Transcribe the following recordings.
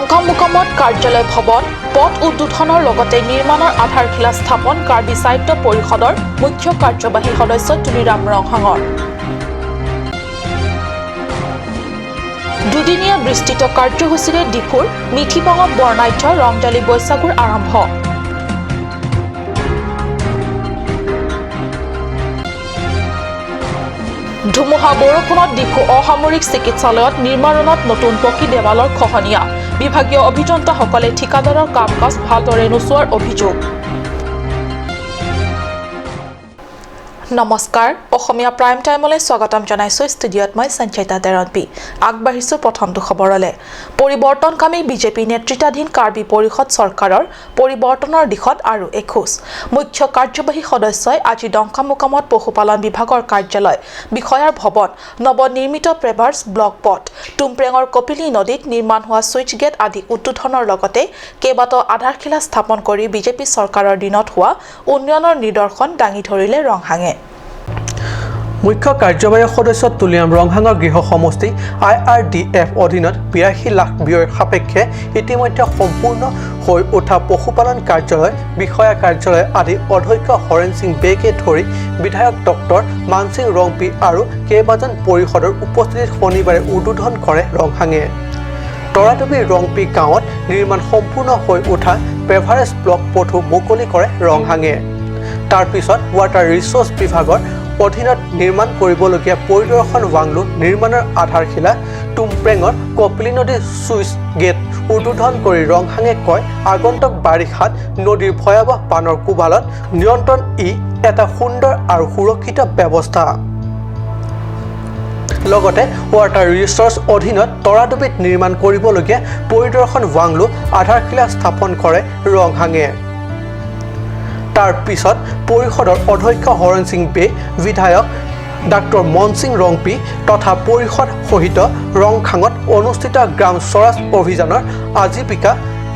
দংকাম মুকামত কাৰ্যালয় ভৱন পথ উদ্বোধনৰ লগতে নিৰ্মাণৰ আধাৰশিলা স্থাপন কাৰ্বি সাহিত্য পৰিষদৰ মুখ্য কাৰ্যবাহী সদস্য তুলিৰাম ৰংহাঙৰ দুদিনীয়া বিস্তৃত কাৰ্যসূচীৰে ডিফুৰ মিঠিপাঙত বৰ্ণাঢ্য ৰংজালী বৈশাগুৰ আৰম্ভ ধুমুহা বৰষুণত ডিফু অসামৰিক চিকিৎসালয়ত নিৰ্মাণত নতুন পকী দেৱালৰ খহনীয়া বিভাগীয় অভিযন্তাসকলে ঠিকাদাৰৰ কাম কাজ ভালদৰে নোচোৱাৰ অভিযোগ নমস্কাৰ অসমীয়া প্ৰাইম টাইমলৈ স্বাগতম জনাইছো ষ্টুডিঅত মই সঞ্চিতা দেৰনপি আগবাঢ়িছো প্ৰথমটো খবৰলে পৰিৱৰ্তনকামী বিজেপি নেতৃত্বাধীন কাৰ্বি পৰিষদ চৰকাৰৰ পৰিৱৰ্তনৰ দিশত আৰু এখোজ মুখ্য কাৰ্যবাহী সদস্যই আজি দংকাম মুকামত পশুপালন বিভাগৰ কাৰ্যালয় বিষয়াৰ ভৱন নৱনিৰ্মিত প্ৰেভাৰ্ছ ব্লক পথ টুমপ্ৰেঙৰ কপিলী নদীত নিৰ্মাণ হোৱা সুইচ গেট আদি উদ্বোধনৰ লগতে কেইবাটাও আধাৰশিলা স্থাপন কৰি বিজেপি চৰকাৰৰ দিনত হোৱা উন্নয়নৰ নিদৰ্শন দাঙি ধৰিলে ৰংহাঙে মুখ্য কাৰ্যবাহী সদস্য তুলিৰাম ৰংহাঙৰ গৃহ সমষ্টি IRDF অধীনত 82 লাখ ব্যয়ৰ সাপেক্ষে ইতিমধ্যে সম্পূৰ্ণ হৈ উঠা পশুপালন কাৰ্যালয় বিষয়া কাৰ্যালয় আদি অধ্যক্ষ হৰেণ সিং বেকে ধৰি বিধায়ক ডক্টৰ মানসিং ৰংপি আৰু কেইবাজন পৰিষদৰ উপস্থিতিত শনিবাৰে উদ্বোধন কৰে ৰংহাঙে তৰাটুপি ৰংপি গাঁৱত নিৰ্মাণ সম্পূৰ্ণ হৈ উঠা প্ৰেভাৰেজ ব্লক পথো মুকলি কৰে ৰংহাঙে তাৰ পিছত ৱাটাৰ ৰিচোৰ্চ বিভাগৰ অধীনত নিৰ্মাণ কৰিবলগীয়া পৰিদৰ্শন বাংলো নিৰ্মাণৰ আধাৰশিলা টুমপ্ৰেঙৰ কপিলী নদীৰ সুইচ গেট উদ্বোধন কৰি ৰংহাঙে কয় আগন্তুক বাৰিষাত নদীৰ ভয়াৱহ পানৰ কোবালত নিয়ন্ত্ৰণ এটা সুন্দৰ আৰু সুৰক্ষিত ব্যৱস্থা লগতে ৱাটাৰ ৰিচোৰ্চ অধীনত তৰাটুপিত নিৰ্মাণ কৰিবলগীয়া পৰিদৰ্শন বাংলো আধাৰশিলা স্থাপন কৰে ৰংহাঙে তাৰ পিছত পৰিষদৰ অধ্যক্ষ হৰণ সিং বে বিধায়ক ডাক্তৰ মনসিং ৰংপি তথা পৰিষদ সহিত ৰংখাঙত অনুষ্ঠিত গ্ৰাম স্বৰাজ অভিযানৰ আজীৱিকা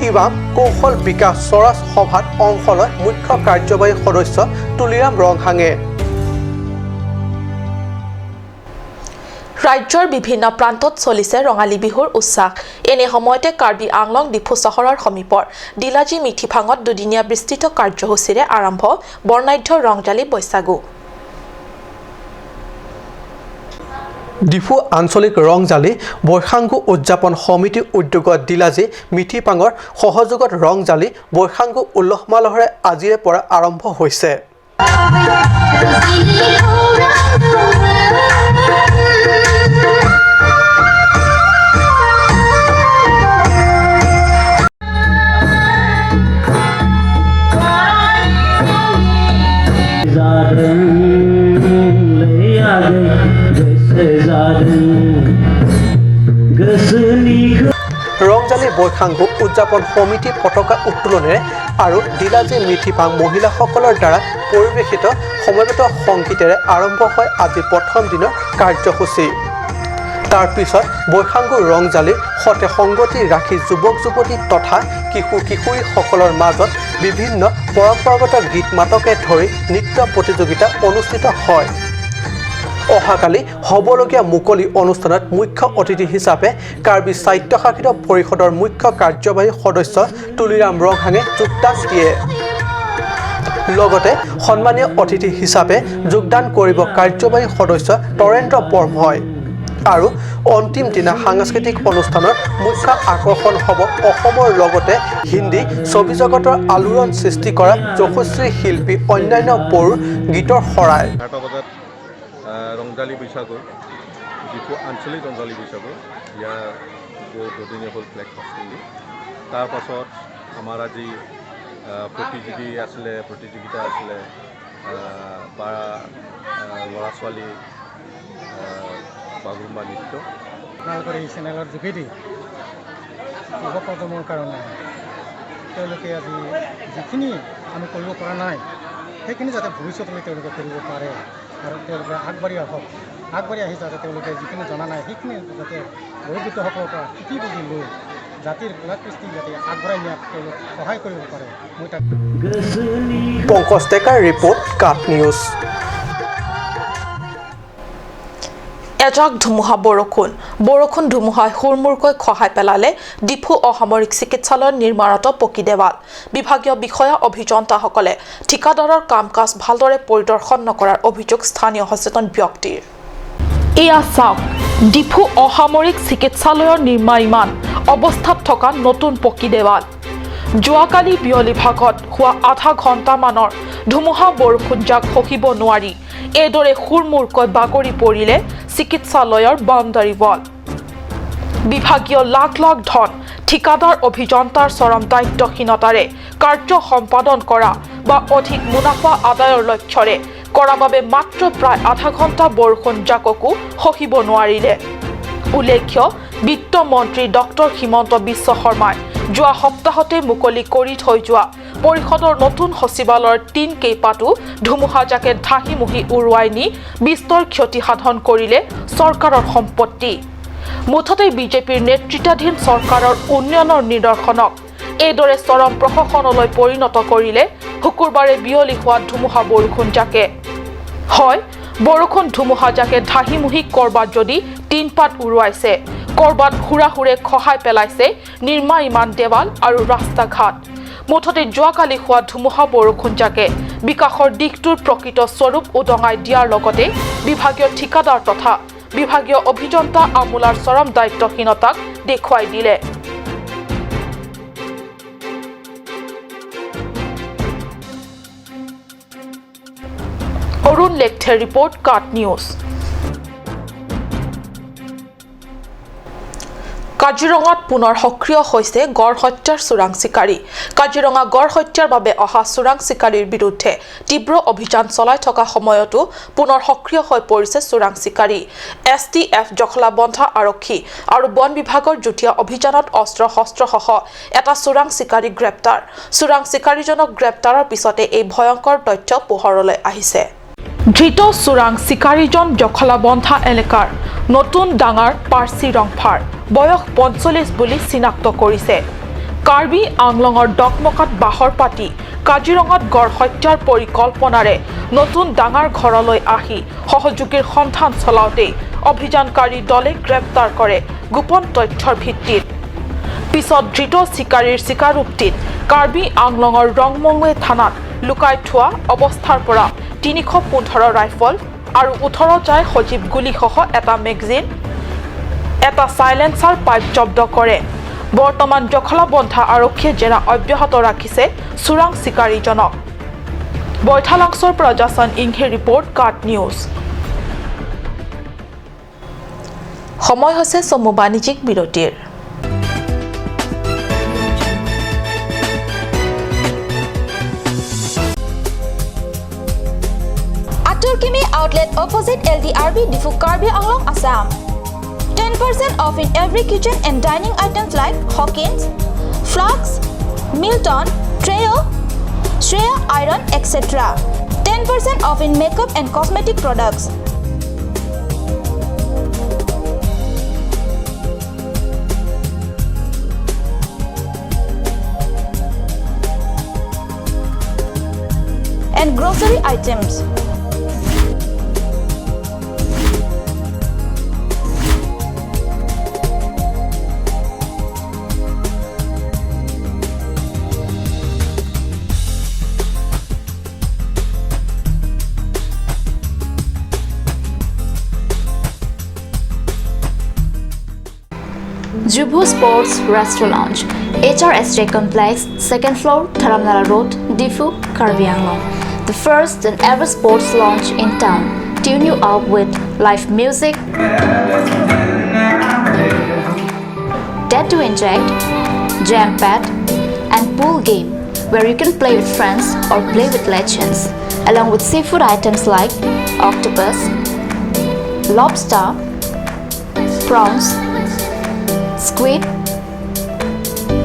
ইবাম কৌশল বিকাশ স্বৰাজ সভাত অংশ লয় মুখ্য কাৰ্যবাহী সদস্য তুলিৰাম ৰংহাঙে ৰাজ্যৰ বিভিন্ন প্ৰান্তত চলিছে ৰঙালী বিহুৰ উৎসাহ এনে সময়তে কাৰ্বি আংলং ডিফু চহৰৰ সমীপৰ ডিলাজী মিঠিপাঙত দুদিনীয়া বিস্তৃত কাৰ্যসূচীৰে আৰম্ভ বৰ্ণাঢ্য ৰংজালী বৈশাগু ডিফু আঞ্চলিক ৰংজালী বৈশাগু উদযাপন সমিতি উদ্যোগত ডিলাজী মিঠিপাঙৰ সহযোগত ৰংজালী বৈশাগু উল্লাস মালহেৰে আজিৰে পৰা আৰম্ভ হৈছে ৰংজালী বৈশাগু উদযাপন সমিতি পতাকা উত্তোলনেৰে আৰু ডিলাজী মিঠিপাং মহিলাসকলৰ দ্বাৰা পৰিৱেশিত সমবেত সংগীতেৰে আৰম্ভ হয় আজি প্ৰথম দিনৰ কাৰ্যসূচী তাৰ পিছত বৈশাগু ৰংজালীৰ সতে সংগতি ৰাখি যুৱক যুৱতী তথা কিশোৰ কিশোৰীসকলৰ মাজত বিভিন্ন পৰম্পৰাগত গীত মাতকে ধৰি নৃত্য প্ৰতিযোগিতা অনুষ্ঠিত হয় অহাকালি হ'বলগীয়া মুকলি অনুষ্ঠানত মুখ্য অতিথি হিচাপে কাৰ্বি সাহিত্য শাখিত পৰিষদৰ মুখ্য কাৰ্যবাহী সদস্য তুলিৰাম ৰংহাঙে যোগদান দিয়ে লগতে সন্মানীয় অতিথি হিচাপে যোগদান কৰিব কাৰ্যবাহী সদস্য তৰেন্দ্ৰ বৰময় আৰু অন্তিম দিনা সাংস্কৃতিক অনুষ্ঠানৰ মুখ্য আকৰ্ষণ হ'ব অসমৰ লগতে হিন্দী ছবি জগতৰ আলোড়ন সৃষ্টি কৰা যশস্বী শিল্পী অন্যান্য বড়ো গীতৰ শৰাই ৰংজালী বৈশাগু ডিফু আঞ্চলিক ৰংজালী বৈশাগু ইয়াৰ দুদিনীয়া হ'ল ফ্লেগ হষ্টিং তাৰ পাছত আমাৰ আজি প্ৰতিযোগিতা আছিলে বা ল'ৰা ছোৱালী বাগৰুম্বা নৃত্য আপোনালোকৰ এই চেনেলৰ যোগেদি যুৱ প্ৰজন্মৰ কাৰণে তেওঁলোকে আজি যিখিনি আমি কৰিব পৰা নাই সেইখিনি যাতে ভৱিষ্যতলৈ তেওঁলোকে কৰিব পাৰে আৰু তেওঁলোকে আগবাঢ়ি আহক আগবাঢ়ি আহি যাতে তেওঁলোকে যিখিনি জনা নাই সেইখিনি যাতে বয়োজ্যেষ্ঠসকলৰ পৰা শিকি বুজি লৈ জাতিৰ কলা কৃষ্টি যাতে আগবঢ়াই নিয়াত তেওঁলোক সহায় কৰিব পাৰে মই তাক পংকজ ডেকাৰ ৰিপৰ্ট কাট নিউজ এজাক ধুমুহা বৰষুণ ধুমুহাই হুৰমুৰকৈ খহাই পেলালে ডিফু অসামৰিক চিকিৎসালয়ৰ নিৰ্মাণত পকী দেৱাল বিভাগীয় বিষয়া অভিযন্তাসকলে ঠিকাদাৰৰ কাম কাজ ভালদৰে পৰিদৰ্শন নকৰাৰ অভিযোগ স্থানীয় সচেতন ব্যক্তিৰ এয়া চাওক ডিফু অসামৰিক চিকিৎসালয়ৰ নিৰ্মাণ অৱস্থাত থকা নতুন পকী দেৱাল যোৱাকালি বিয়লি ভাগত হোৱা আধা ঘণ্টামানৰ ধুমুহা বৰষুণজাক সহিব নোৱাৰি এইদৰে হুৰমুৰকৈ বাগৰি পৰিলে চিকিৎসালয়ৰ বাউণ্ডাৰী ৱাল বিভাগীয় লাখ লাখ ধন ঠিকাদাৰ অভিযন্তাৰ চৰম দায়িত্বহীনতাৰে কাৰ্য সম্পাদন কৰা বা অধিক মুনাফা আদায়ৰ লক্ষ্যৰে কৰাৰ বাবে মাত্ৰ প্ৰায় আধা ঘণ্টা বৰষুণজাককো সহিব নোৱাৰিলে উল্লেখ্য বিত্তমন্ত্ৰী ডক্টৰ হিমন্ত বিশ্ব শৰ্মাই যোৱা সপ্তাহতে মুকলি কৰি থৈ যোৱা পৰিষদৰ নতুন সচিবালয়ৰ টিন কেইপাতো ধুমুহাজাকে ধাহিমুহি উৰুৱাই নি বিস্তৰ ক্ষতি সাধন কৰিলে চৰকাৰৰ সম্পত্তি মুঠতে বিজেপিৰ নেতৃত্বাধীন চৰকাৰৰ উন্নয়নৰ নিদৰ্শনক এইদৰে চৰম প্ৰশাসনলৈ পৰিণত কৰিলে শুকুৰবাৰে বিয়লি হোৱা ধুমুহা বৰষুণজাকে হয় বৰষুণ ধুমুহাজাকে ধাহিমুহি কৰবাত যদি টিনপাত উৰুৱাইছে কৰবাত হুৰাহুৰে খহাই পেলাইছে নিৰ্মাণ দেৱাল আৰু ৰাস্তা ঘাট মুঠতে যোৱাকালি হোৱা ধুমুহা বৰষুণজাকে বিকাশৰ দিশটোৰ প্ৰকৃত স্বৰূপ উদঙাই দিয়াৰ লগতে বিভাগীয় ঠিকাদাৰ তথা বিভাগীয় অভিযন্তা আমোলাৰ চৰম দায়িত্বহীনতাক দেখুৱাই দিলে অৰুণ লেখথেৰ ৰিপৰ্ট কাট নিউজ কাজিৰঙাত পুনৰ সক্ৰিয় হৈছে গড় হত্যাৰ চোৰাং চিকাৰী কাজিৰঙা গড় হত্যাৰ বাবে অহা চোৰাং চিকাৰীৰ বিৰুদ্ধে তীব্ৰ অভিযান চলাই থকা সময়তো পুনৰ সক্ৰিয় হৈ পৰিছে চোৰাং চিকাৰী STF জখলাবন্ধা আৰক্ষী আৰু বন বিভাগৰ যুটীয়া অভিযানত অস্ত্ৰ শস্ত্ৰসহ এটা চোৰাং চিকাৰী গ্ৰেপ্তাৰ চোৰাং চিকাৰীজনক গ্ৰেপ্তাৰৰ পিছতে এই ভয়ংকৰ তথ্য পোহৰলৈ আহিছে ধৃত চোৰাং চিকাৰীজন জখলাবন্ধা এলেকাৰ নতুন ডাঙৰ পাৰ্চি ৰংফাৰ বয়স 45 বুলি চিনাক্ত কৰিছে কাৰ্বি আংলঙৰ ডকমকাত বাহৰ পাতি কাজিৰঙাত গড় হত্যাৰ পৰিকল্পনাৰে নতুন ডাঙৰ ঘৰলৈ আহি সহযোগীৰ সন্ধান চলাওঁতে অভিযানকাৰী দলে গ্ৰেপ্তাৰ কৰে গোপন তথ্যৰ ভিত্তিত পিছত ধৃত চিকাৰীৰ স্বীকাৰোক্তিত কাৰ্বি আংলঙৰ ৰংমঙুৱে থানাত লুকাই থোৱা অৱস্থাৰ পৰা 315 ৰাইফল আৰু 18 জাই সজীৱ গুলীসহ এটা মেগজিন এটা সাইলেন্সাৰ পাইপ জব্দ কৰে বৰ্তমান জখলাবন্ধা আৰক্ষীয়ে জেৰা অব্যাহত ৰাখিছে চোৰাং চিকাৰীজনক বৈঠালাংছৰ পৰা জাছন ইংহে ৰিপৰ্ট কাট নিউজ সময় হৈছে চমু বাণিজ্যিক বিৰতিৰ Turkimi outlet opposite LDRB Difu Karbi Anglong, Assam. 10% off in every kitchen and dining items like Hawkins, Flax, Milton, Treo, Shreya Iron, etc. 10% off in makeup and cosmetic products. And grocery items. Jubu Sports Restaurant Lounge, HRSJ Complex, 2nd floor, Dharamnala Road, Difu, Karbi Anglong. The first and ever sports lounge in town. Tune you up with live music, Dead to Inject, Jam Pad, and pool game where you can play with friends or play with legends, along with seafood items like octopus, lobster, prawns, squid,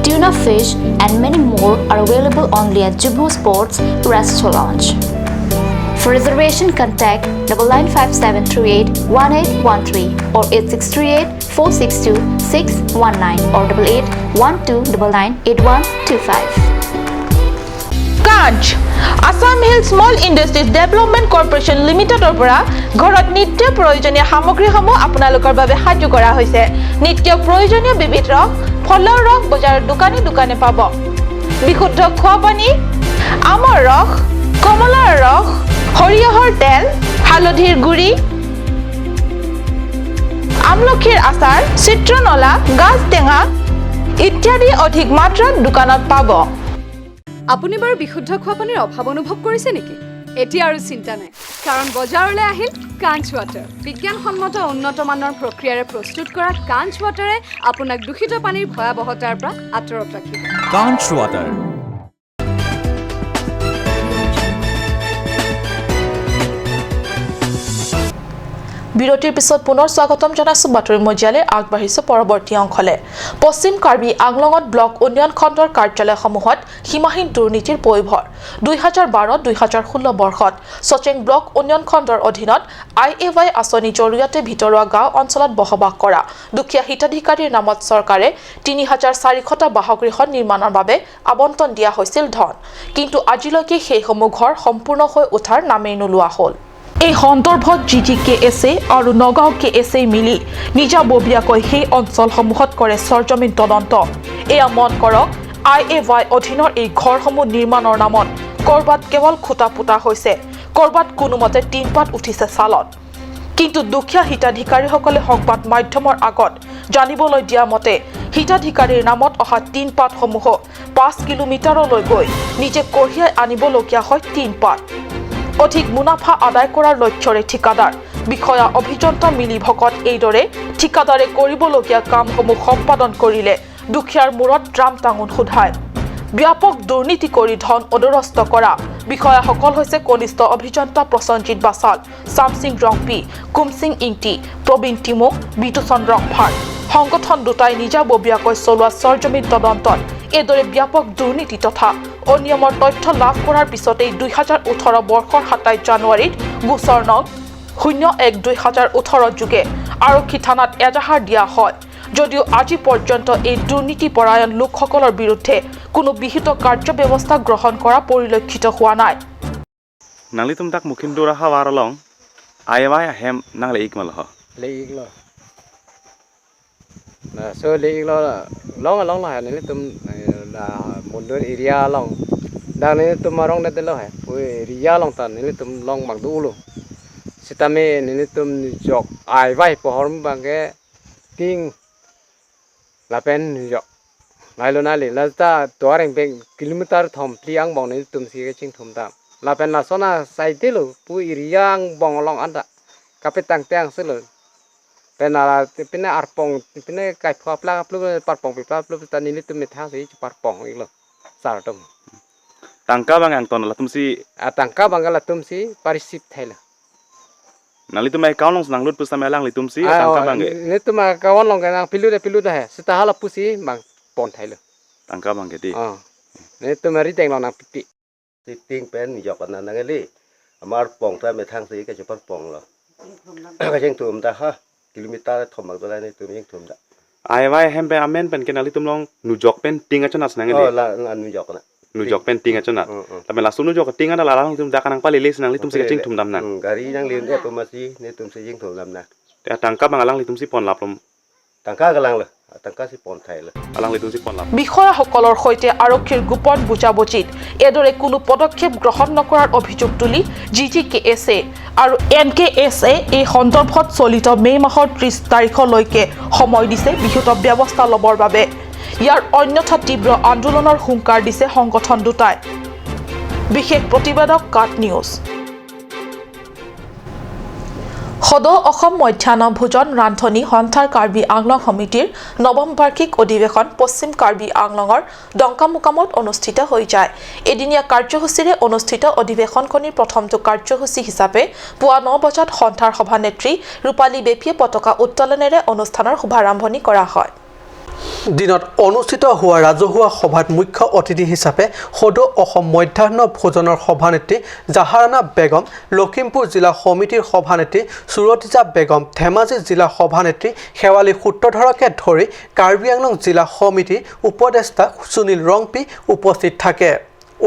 tuna fish and many more are available only at Jubu Sports Restaurant Lounge. For reservation contact 9957381813 or 8638462619 or 8812998125. লাঞ্চ Assam hill small industries development corporation লিমিটেডৰ পৰা ঘৰত নিত্য প্ৰয়োজনীয় সামগ্ৰীসমূহ আপোনালোকৰ বাবে সাজু কৰা হৈছে নিত্য প্ৰয়োজনীয় বিবিধ ৰস ফলৰ ৰস বজাৰৰ দোকানে দোকানে পাব বিশুদ্ধ খোৱা পানী আমৰ ৰস কমলাৰ ৰস সৰিয়হৰ তেল হালধিৰ গুড়ি আমলখিৰ আচাৰ চিত্ৰনলা গাজ টেঙা ইত্যাদি অধিক মাত্ৰাত দোকানত পাব আপুনি বাৰু বিশুদ্ধ খোৱা পানীৰ অভাৱ অনুভৱ কৰিছে নেকি এতিয়া আৰু চিন্তা নাই কাৰণ বজাৰলৈ আহিল কাঞ্চ ৱাটাৰ বিজ্ঞানসন্মত উন্নত মানৰ প্ৰক্ৰিয়াৰে প্ৰস্তুত কৰা কাঞ্চ ৱাটাৰে আপোনাক দূষিত পানীৰ ভয়াৱহতাৰ পৰা আঁতৰত ৰাখিব কাঞ্চ ৱাটাৰ বিৰতিৰ পিছত পুনৰ স্বাগতম জনাইছো বাতৰি মজিয়ালে আগবাঢ়িছো পৰৱৰ্তী অংশলে পশ্চিম কাৰ্বি আংলঙত ব্লক উন্নয়ন খণ্ডৰ কাৰ্যালয়সমূহত সীমাহীন দুৰ্নীতিৰ পয়োভৰ 2012-2016 বৰ্ষত সচেং ব্লক উন্নয়ন খণ্ডৰ অধীনত IAY আঁচনি জৰিয়তে ভিতৰুৱা গাঁও অঞ্চলত বসবাস কৰা দুখীয়া হিতাধিকাৰীৰ নামত চৰকাৰে 3400টা বাসগৃহ নিৰ্মাণৰ বাবে আবণ্টন দিয়া হৈছিল ধন কিন্তু আজিলৈকে সেইসমূহ ঘৰ সম্পূৰ্ণ হৈ উঠাৰ নামেই নোলোৱা হ'ল এই সন্দৰ্ভত GGKSA আৰু নগাঁও KSA মিলি নিজাববীয়াকৈ সেই অঞ্চলসমূহত কৰে সৰজমিন তদন্ত এয়া মন কৰক IAY অধীনৰ এই ঘৰসমূহ নিৰ্মাণৰ নামত কৰবাত কেৱল খুঁটা পুতা হৈছে কৰবাত কোনোমতে টিনপাত উঠিছে চালত কিন্তু দুখীয়া হিতাধিকাৰীসকলে সংবাদ মাধ্যমৰ আগত জানিবলৈ দিয়া মতে হিতাধিকাৰীৰ নামত অহা টিনপাতসমূহ 5 কিলোমিটাৰলৈ গৈ নিজে কঢ়িয়াই আনিবলগীয়া হয় টিনপাত অধিক মুনাফা আদায় কৰাৰ লক্ষ্যৰে ঠিকাদাৰ বিষয়া অভিযন্তা মিলি ভকত এইদৰে ঠিকাদাৰে কৰিবলগীয়া কামসমূহ সম্পাদন কৰিলে দুখীয়াৰ মূৰত ড্ৰাম টাঙোন সোধায় ব্যাপক দুৰ্নীতি কৰি ধন অদৰস্ত কৰা বিষয়াসকল হৈছে কনিষ্ঠ অভিযন্তা প্ৰসঞ্জিত বাছাল সামসিং ৰংপি কুমসিং ইংটি প্ৰবীণ টিমুক বিতুচন্দ্ৰ ভাট সংগঠন দুটাই নিজাববীয়াকৈ চলোৱা সৰজমিন তদন্তত এইদৰে ব্যাপক দুৰ্নীতি তথা অনিয়মৰ তথ্য লাভ কৰাৰ পিছতেই 2018 বৰ্ষৰ 27 জানুৱাৰীত গোচৰ নং 01/2018 যোগে আৰক্ষী থানাত এজাহাৰ দিয়া হয় যদিও আজি পৰ্যন্ত এই দুৰ্নীতিপৰায়ণ লোকসকলৰ বিৰুদ্ধে কোনো বিহিত কাৰ্যব্যৱস্থা গ্ৰহণ কৰা পৰিলক্ষিত হোৱা নাই Nangli tak mungkin dora hawar long ayawai hem nang leik malho leik lo na so leik lo long la ni tum la mundur area long dan ni tum marong na telo hai pui area long tan ni tum long mang du lo sitame ni tum jok ayawai pohor bangge ting la pen jok nai lo na le la ta toreng pe kilometer thom pliang bong ni tum si ching thum ta la pen la sona sai te lo pui riang bong long anda kapetang tang se lo pen la pina arpong pina kai phwa pla plu parpong pla plu ta ni tum me thang si parpong ik lo sar tum tangka bang ang ton la tum si tangka bang la tum si parisip thaila nali tum ai kaun long nang lut pusa melang li tum si tangka bang ge ni tum kawan long kan pilu da hai sita hala pusi bang pon thaila tangka bang ge ti ni tum ri teng long nang pipi ting pen dọc anh năng li amar pong ta me thang si cái chụp pong lo cái chừng thùm ta ha kilometer thom bằngตัวnày thùm chừng thùm ta ayawai hem pe amen pen kenali tum long nujok pen tinga chonas nang li là nujok na nujok pen tinga chonat tapi la sunu jok tinga la lang tum dakanang pali les nang li tum si ching thum dam nan gari nang li ne pemasi ne tum si ching thum dam na te tangka bang alang li tum si pon laplom tangka galang lo tangka si pon thai lo alang li tum si pon lap বিষয়াসকলৰ সৈতে আৰক্ষীৰ গোপন বুজাবুজিত এদৰে কোনো পদক্ষেপ গ্ৰহণ নকৰাৰ অভিযোগ তুলি GGKSA আৰু NKSA এই সন্দৰ্ভত চলিত মে মাহৰ 30 তাৰিখলৈকে সময় দিছে বিহিত ব্যৱস্থা ল'বৰ বাবে ইয়াৰ অন্যথা তীব্ৰ আন্দোলনৰ হুংকাৰ দিছে সংগঠন দুটাই বিশেষ প্ৰতিবেদক কাট নিউজ সদৌ অসম মধ্যাহ্ন ভোজন ৰান্ধনি সন্থাৰ কাৰ্বি আংলং সমিতিৰ নৱম বাৰ্ষিক অধিৱেশন পশ্চিম কাৰ্বি আংলঙৰ ডংকামুকামত অনুষ্ঠিত হৈ যায় এদিনীয়া কাৰ্যসূচীৰে অনুষ্ঠিত অধিৱেশনখনিৰ প্ৰথমটো কাৰ্যসূচী হিচাপে পুৱা 9 বজাত সন্থাৰ সভানেত্ৰী ৰূপালী বেপীয়ে পতাকা উত্তোলনেৰে অনুষ্ঠানৰ শুভাৰম্ভণি কৰা হয় দিনত অনুষ্ঠিত হোৱা ৰাজহুৱা সভাত মুখ্য অতিথি হিচাপে সদৌ অসম মধ্যাহ্ন ভোজনৰ সভানেত্ৰী জাহাৰানা বেগম লখিমপুৰ জিলা সমিতিৰ সভানেত্ৰী সুৰতিজা বেগম ধেমাজি জিলা সভানেত্ৰী শেৱালী সূত্ৰধৰকে ধৰি কাৰ্বি আংলং জিলা সমিতিৰ উপদেষ্টা সুনীল ৰংপি উপস্থিত থাকে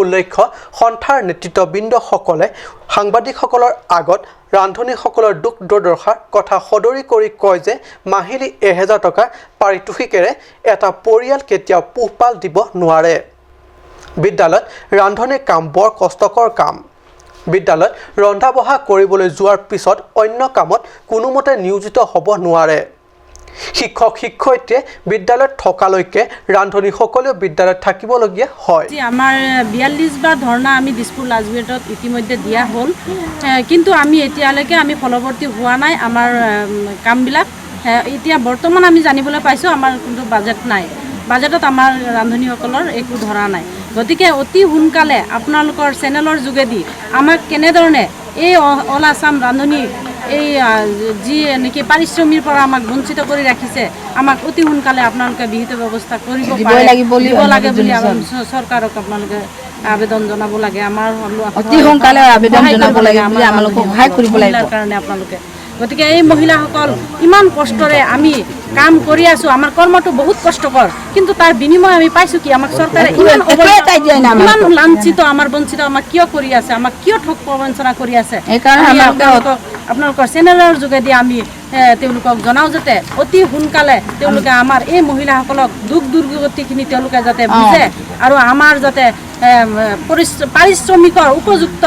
উল্লেখ্য সন্থাৰ নেতৃত্ববৃন্দসকলে সাংবাদিকসকলৰ আগত ৰান্ধনীসকলৰ দুখ দুৰ্দশাৰ কথা সদৰি কৰি কয় যে মাহিলী 1000 টকা পাৰিতোষিকেৰে এটা পৰিয়াল কেতিয়াও পোহপাল দিব নোৱাৰে। বিদ্যালয়ত ৰান্ধনীৰ কাম বৰ কষ্টকৰ কাম। বিদ্যালয়ত ৰন্ধা বঢ়া কৰিবলৈ যোৱাৰ পিছত অন্য কামত কোনোমতে নিয়োজিত হ'ব নোৱাৰে। শিক্ষক শিক্ষয়িত্ৰীয়ে বিদ্যালয়ত থকালৈকে ৰান্ধনীসকলেও বিদ্যালয়ত থাকিবলগীয়া হয়। আমাৰ 42 বাৰ ধৰ্ণা আমি দিছপুৰ লাজগেটত ইতিমধ্যে দিয়া হ'ল, কিন্তু আমি এতিয়ালৈকে আমি ফলৱৰ্তী হোৱা নাই আমাৰ কামবিলাক। এতিয়া বৰ্তমান আমি জানিবলৈ পাইছোঁ আমাৰ কিন্তু বাজেট নাই, বাজেটত আমাৰ ৰান্ধনীসকলৰ একো ধৰা নাই। গতিকে অতি সোনকালে আপোনালোকৰ চেনেলৰ যোগেদি আমাক কেনেধৰণে এই অল আছাম ৰান্ধনী এই যি নেকি পাৰিশ্ৰমিকৰ পৰা আমাক বঞ্চিত কৰি ৰাখিছে, আমাক অতি সোনকালে আপোনালোকে বিহিত ব্যৱস্থা কৰিব দিব লাগে বুলি চৰকাৰক আপোনালোকে আবেদন জনাব লাগে। আমাৰ অতি সোনকালে আবেদন জনাব লাগে, আমালোকক সহায় কৰিব লাগে কাৰণে আপোনালোকে। গতিকে এই মহিলাসকল ইমান কষ্টৰে আমি কাম কৰি আছোঁ, আমাৰ কৰ্মটো বহুত কষ্টকৰ, কিন্তু তাৰ বিনিময় আমি পাইছোঁ কি আমাক চৰকাৰে ইমান লাঞ্ছিত আমাৰ বঞ্চিত আমাক কিয় কৰি আছে, আমাক কিয় ঠগ প্ৰবঞ্চনা কৰি আছে। আপোনালোকৰ চেনেলৰ যোগেদি আমি তেওঁলোকক জনাওঁ যাতে অতি সোনকালে তেওঁলোকে আমাৰ এই মহিলাসকলক দুখ দুৰ্গতিখিনি তেওঁলোকে যাতে বুজে আৰু আমাৰ যাতে পাৰিশ্ৰমিকৰ উপযুক্ত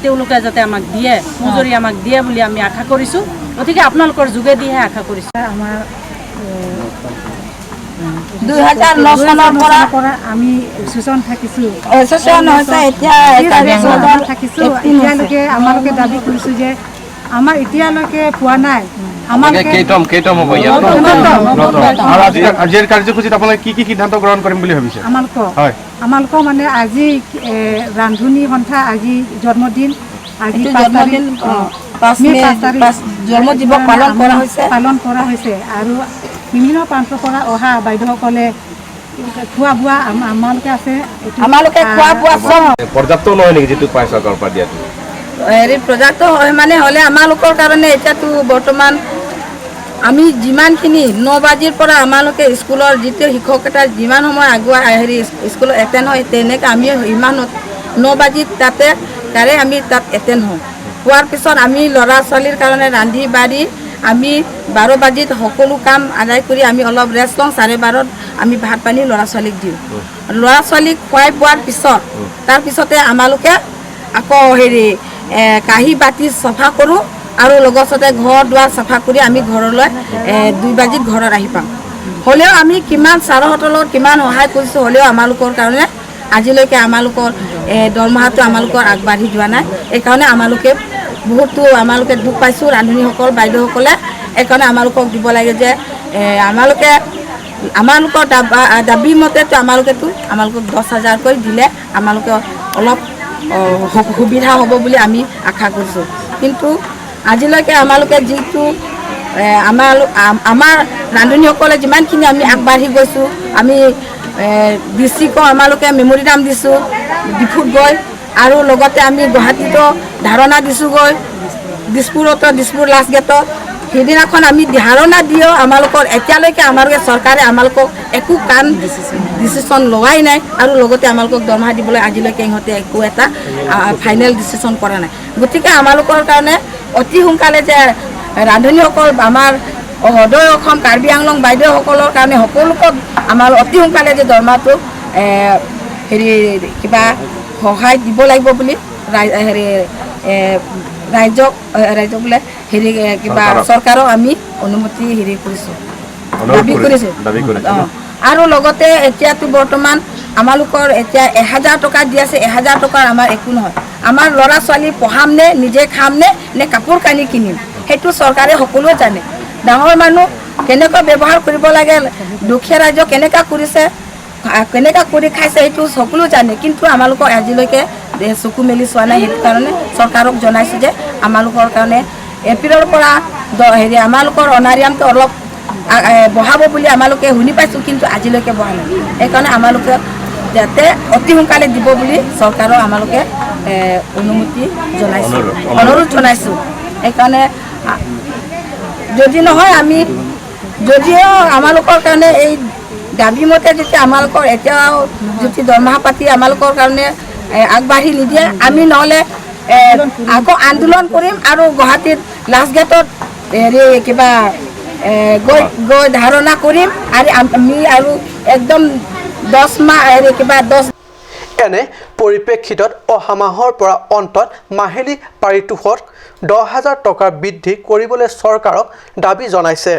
তেওঁলোকে যাতে আমাক দিয়ে, মজুৰি আমাক দিয়ে বুলি আমি আশা কৰিছোঁ। গতিকে আপোনালোকৰ যোগেদিহে আশা কৰিছোঁ। আমাৰ 2009 চনৰ পৰা আমি এছ'চিয়েশ্যন থাকিছোঁ, থাকিছোঁ। এতিয়ালৈকে আমালোকে দাবী কৰিছোঁ যে আমাৰ এতিয়ালৈকে পোৱা নাই। আমালোকৰ মানে আজি ৰান্ধনী সন্থা আজি জন্মদিন, আজি জন্মদিৱস পালন কৰা হৈছে আৰু বিভিন্ন প্ৰান্তৰ পৰা অহা বাইদেউসকলে খোৱা বোৱা আমালোকে আছে। আমালোকে খোৱা বোৱা পৰ্যাপ্ত নহয় নেকি যিটো পাই চৰকাৰৰ পৰা দিয়াটো? পৰ্যাপ্ত হয় মানে হ'লে আমালোকৰ কাৰণে এতিয়াতো বৰ্তমান আমি যিমানখিনি 9 বাজিৰ পৰা আমালোকে স্কুলৰ যিটো শিক্ষকতা যিমান সময় আগুৱাই স্কুলত এটেণ্ড হয়, তেনেকৈ আমি ইমান 9 বাজিত তাৰে আমি তাত এটেণ্ড হওঁ। হোৱাৰ পিছত আমি ল'ৰা ছোৱালীৰ কাৰণে ৰান্ধি বাঢ়ি আমি 12 বাজিত সকলো কাম আদায় কৰি আমি অলপ ৰেষ্ট লওঁ। 12:30 আমি ভাত পানী ল'ৰা ছোৱালীক দিওঁ। ল'ৰা ছোৱালীক খুৱাই বোৱাৰ পিছত তাৰপিছতে আমালোকে আকৌ কাঁহী বাতি চফা কৰোঁ আৰু লগতে ঘৰ দুৱাৰ চফা কৰি আমি ঘৰলৈ 2 বাজিত ঘৰত আহি পাওঁ। হ'লেও আমি কিমান ছাৰহঁতৰ লগত কিমান সহায় কৰিছোঁ, হ'লেও আমালোকৰ কাৰণে আজিলৈকে আমালোকৰ দৰমহাটো আমালোকৰ আগবাঢ়ি যোৱা নাই। এইকাৰণে আমালোকে দুখ পাইছোঁ ৰান্ধনীসকল বাইদেউসকলে। এইকাৰণে আমালোকক দিব লাগে যে আমালোকৰ দাবী মতেতো আমালোকক 10,000কৈ দিলে আমালোকে অলপ সুবিধা হ'ব বুলি আমি আশা কৰিছোঁ। কিন্তু আজিলৈকে আমালোকে যিটো আমাৰ ৰান্ধনীসকলে যিমানখিনি আমি আগবাঢ়ি গৈছোঁ, আমি ডিষ্ট্ৰিক্টক আমালোকে মেমৰিয়াম দিছোঁ ডিফুত গৈ, আৰু লগতে আমি গুৱাহাটীতো ধাৰণা দিছোঁগৈ, দিছপুৰ লাষ্ট গেটত। সেইদিনাখন আমি ধাৰণা দিও আমালোকৰ এতিয়ালৈকে আমালোকে চৰকাৰে আমালোকক একো কাম ডিচিশ্যন লোৱাই নাই, আৰু লগতে আমালোকক দৰমহা দিবলৈ আজিলৈকে ইহঁতে একো এটা ফাইনেল ডিচিশ্যন কৰা নাই। গতিকে আমালোকৰ কাৰণে অতি সোনকালে যে ৰান্ধনীসকল আমাৰ সদৌ অসম কাৰ্বি আংলং বাইদেউসকলৰ কাৰণে সকলোকক আমাৰ অতি সোনকালে যে দৰমহাটো কিবা সহায় দিব লাগিব বুলি ৰাইজক বোলে কিবা চৰকাৰক আমি অনুমতি কৰিছোঁ, দাবী কৰিছোঁ। আৰু লগতে এতিয়াতো বৰ্তমান আমালোকৰ এতিয়া 1000 টকা দি আছে। 1000 টকাৰ আমাৰ একো নহয়। আমাৰ ল'ৰা ছোৱালী পঢ়াম নে নিজে খাম নে কাপোৰ কানি কিনিম, সেইটো চৰকাৰে সকলোৱে জানে। ডাঙৰ মানুহ কেনেকৈ ব্যৱহাৰ কৰিব লাগে, দুখীয়া ৰাইজক কেনেকুৱা কৰিছে, কেনেকুৱা কৰি খাইছে, সেইটো সকলো জানে। কিন্তু আমালোকক আজিলৈকে চকু মেলি চোৱা নাই। সেইটো কাৰণে চৰকাৰক জনাইছোঁ যে আমালোকৰ কাৰণে এপ্ৰিলৰ পৰা আমালোকৰ অনাৰিয়ামটো অলপ বঢ়াব বুলি আমালোকে শুনি পাইছোঁ, কিন্তু আজিলৈকে বঢ়া নাই। সেইকাৰণে আমালোকে যাতে অতি সোনকালে দিব বুলি চৰকাৰক আমালোকে অনুমতি জনাইছোঁ, অনুৰোধ জনাইছোঁ। সেইকাৰণে যদি নহয় যদিও আমালোকৰ কাৰণে এই দাবী মতে যেতিয়া আমালোকৰ এতিয়াও যদি দৰমহা পাতি আমালোকৰ কাৰণে আগবাঢ়ি নিদিয়ে আমি নহ'লে আকৌ আন্দোলন কৰিম আৰু গুৱাহাটীত লাষ্ট গেটত হেৰি কিবা গৈ ধাৰণা কৰিম আৰু আমি আৰু একদম 10 মাহ হেৰি কিবা 10 এনে পৰিপ্ৰেক্ষিতত অহা মাহৰ পৰা অন্তত মাহিলী পাৰিতোষিক 10,000 টকা বৃদ্ধি কৰিবলৈ চৰকাৰক দাবী জনাইছে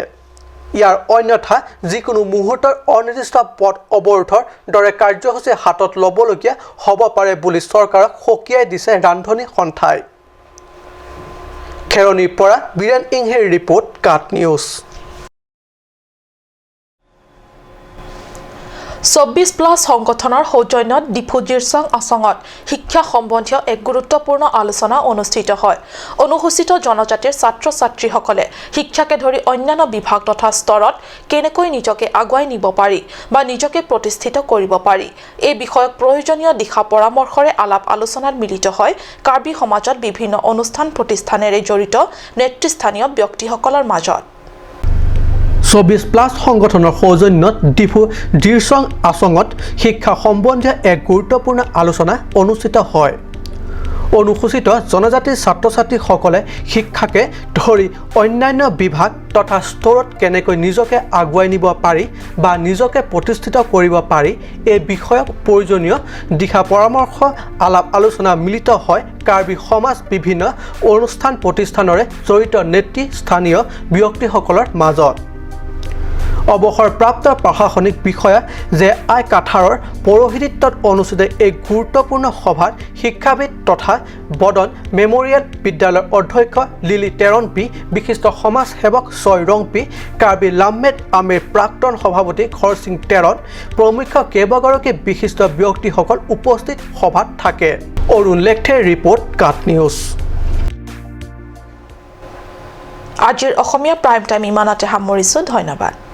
ইয়াৰ অন্যথা যিকোনো মুহূৰ্তৰ অনিৰ্দিষ্ট পথ অৱৰোধৰ দৰে কাৰ্যসূচী হাতত ল'বলগীয়া হ'ব পাৰে বুলি চৰকাৰক সকীয়াই দিছে ৰান্ধনী সন্থাই খেৰণীৰ পৰা বীৰেন ইংহেৰ ৰিপৰ্ট কাট নিউজ 24+ সংগঠনৰ সৌজন্যত ডিফু জিৰচং আসঙত শিক্ষা সম্বন্ধীয় এক গুৰুত্বপূৰ্ণ আলোচনা অনুষ্ঠিত হয় অনুসূচিত জনজাতিৰ ছাত্ৰ-ছাত্ৰীসকলে শিক্ষাকে ধৰি অন্যান্য বিভাগ তথা স্তৰত কেনেকৈ নিজকে আগুৱাই নিব পাৰি বা নিজকে প্ৰতিষ্ঠিত কৰিব পাৰি এই বিষয়ক প্ৰয়োজনীয় দিশা পৰামৰ্শৰে আলাপ আলোচনাত মিলিত হয় কাৰ্বি সমাজত বিভিন্ন অনুষ্ঠান প্ৰতিষ্ঠানেৰে জড়িত নেতৃস্থানীয় ব্যক্তিসকলৰ মাজত 24+ সংগঠনৰ সৌজন্যত ডিফু জিৰচং আসঙত শিক্ষা সম্বন্ধীয় এক গুৰুত্বপূৰ্ণ আলোচনা অনুষ্ঠিত হয় অনুসূচিত জনজাতিৰ ছাত্ৰ-ছাত্ৰীসকলে শিক্ষাকে ধৰি অন্যান্য বিভাগ তথা স্তৰত কেনেকৈ নিজকে আগুৱাই নিব পাৰি বা নিজকে প্ৰতিষ্ঠিত কৰিব পাৰি এই বিষয়ক প্ৰয়োজনীয় দিশা পৰামৰ্শ আলাপ আলোচনা মিলিত হয় কাৰ্বি সমাজ বিভিন্ন অনুষ্ঠান প্ৰতিষ্ঠানৰে জড়িত নেতৃস্থানীয় ব্যক্তিসকলৰ মাজত অৱসৰপ্ৰাপ্ত প্ৰশাসনিক বিষয়া যে আই কাঠাৰৰ পৌৰোহিত্যত অনুষ্ঠিত এক গুৰুত্বপূৰ্ণ সভাত শিক্ষাবিদ তথা বদন মেমৰিয়েল বিদ্যালয়ৰ অধ্যক্ষ লিলি তেৰণ পি বিশিষ্ট সমাজ সেৱক ছয় ৰং পি কাৰ্বি লামমেট আমেৰ প্ৰাক্তন সভাপতি খৰসিং তেৰণ প্ৰমুখ কেইবাগৰাকী বিশিষ্ট ব্যক্তিসকল উপস্থিত সভাত থাকে অৰুণ লেখথেৰ ৰিপৰ্ট কাট নিউজ আজিৰ অসমীয়া প্ৰাইম টাইম ইমানতে সামৰিছোঁ ধন্যবাদ